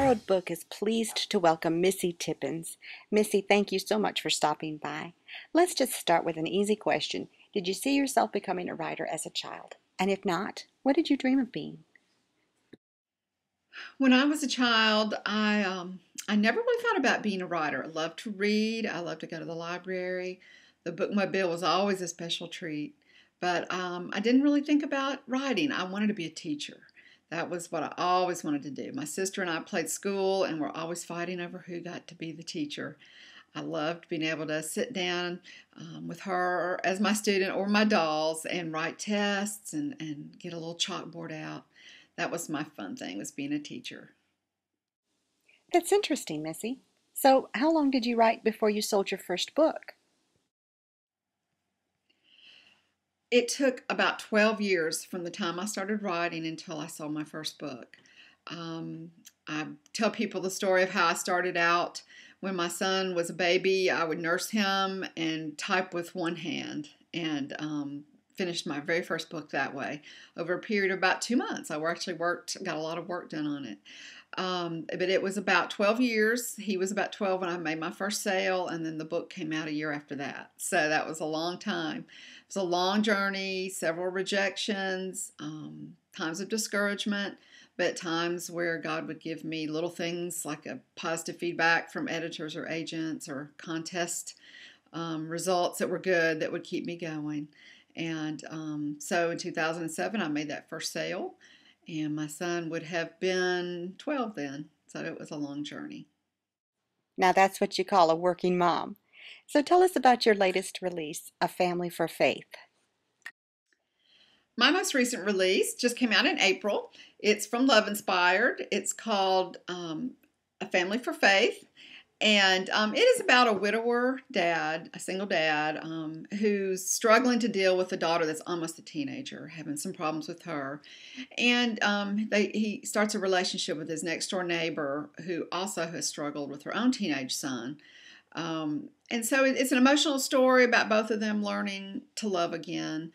Borrowed Book is pleased to welcome Missy Tippens. Missy, thank you so much for stopping by. Let's just start with an easy question. Did you see yourself becoming a writer as a child? And if not, what did you dream of being? When I was a child, I never really thought about being a writer. I loved to read. I loved to go to the library. The bookmobile was always a special treat. But I didn't really think about writing. I wanted to be a teacher. That was what I always wanted to do. My sister and I played school and were always fighting over who got to be the teacher. I loved being able to sit down with her as my student or my dolls and write tests and get a little chalkboard out. That was my fun thing, was being a teacher. That's interesting, Missy. So, how long did you write before you sold your first book? It took about 12 years from the time I started writing until I sold my first book. Um, I tell people the story of how I started out. When my son was a baby, I would nurse him and type with one hand, and finished my very first book that way over a period of about 2 months. I actually got a lot of work done on it. But it was about 12 years. He was about 12 when I made my first sale, and then the book came out a year after that. So that was a long time. It was a long journey, several rejections, times of discouragement, but times where God would give me little things like a positive feedback from editors or agents or contest results that were good that would keep me going. And so in 2007, I made that first sale. And my son would have been 12 then, so it was a long journey. Now that's what you call a working mom. So tell us about your latest release, A Family for Faith. My most recent release just came out in April. It's from Love Inspired. It's called A Family for Faith. And it is about a widower dad, a single dad, who's struggling to deal with a daughter that's almost a teenager, having some problems with her. And he starts a relationship with his next door neighbor who also has struggled with her own teenage son. And so it's an emotional story about both of them learning to love again,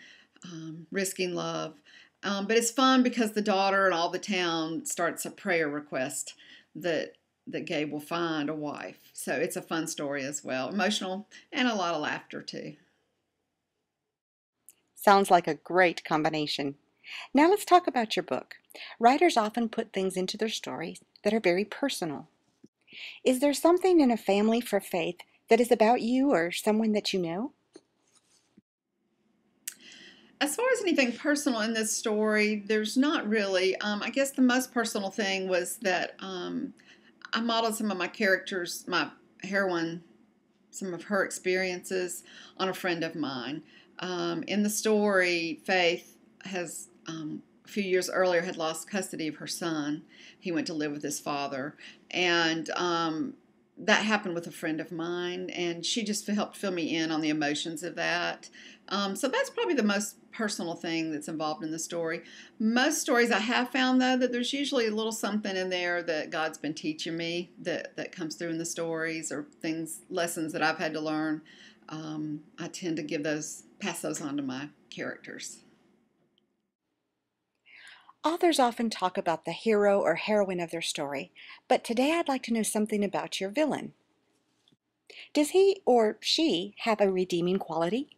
risking love. But it's fun because the daughter and all the town starts a prayer request that Gabe will find a wife. So it's a fun story as well. Emotional and a lot of laughter too. Sounds like a great combination. Now let's talk about your book. Writers often put things into their stories that are very personal. Is there something in A Family for Faith that is about you or someone that you know? As far as anything personal in this story, there's not really. I guess the most personal thing was that I modeled some of my characters, my heroine, some of her experiences on a friend of mine. In the story, Faith has, a few years earlier, had lost custody of her son. He went to live with his father. And that happened with a friend of mine, and she just helped fill me in on the emotions of that. So that's probably the most personal thing that's involved in the story. Most stories I have found, though, that there's usually a little something in there that God's been teaching me that comes through in the stories, or lessons that I've had to learn. I tend to pass those on to my characters. Authors often talk about the hero or heroine of their story, but today I'd like to know something about your villain. Does he or she have a redeeming quality?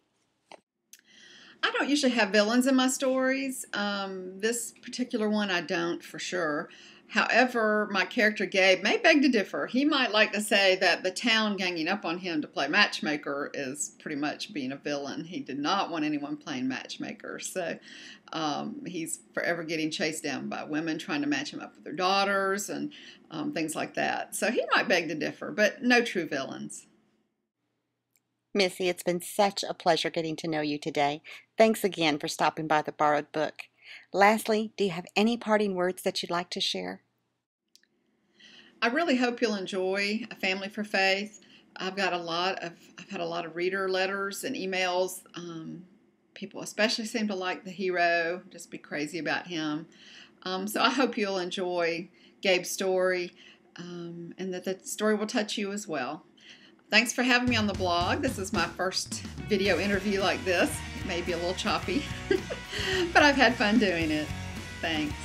I don't usually have villains in my stories. This particular one I don't, for sure. However, my character Gabe may beg to differ. He might like to say that the town ganging up on him to play matchmaker is pretty much being a villain. He did not want anyone playing matchmaker. So he's forever getting chased down by women trying to match him up with their daughters and things like that. So he might beg to differ, but no true villains. Missy, it's been such a pleasure getting to know you today. Thanks again for stopping by the Borrowed Book. Lastly, do you have any parting words that you'd like to share? I really hope you'll enjoy A Family for Faith. I've had a lot of reader letters and emails. People especially seem to like the hero, just be crazy about him. So I hope you'll enjoy Gabe's story, and that the story will touch you as well. Thanks for having me on the blog. This is my first video interview like this. It may be a little choppy, but I've had fun doing it. Thanks.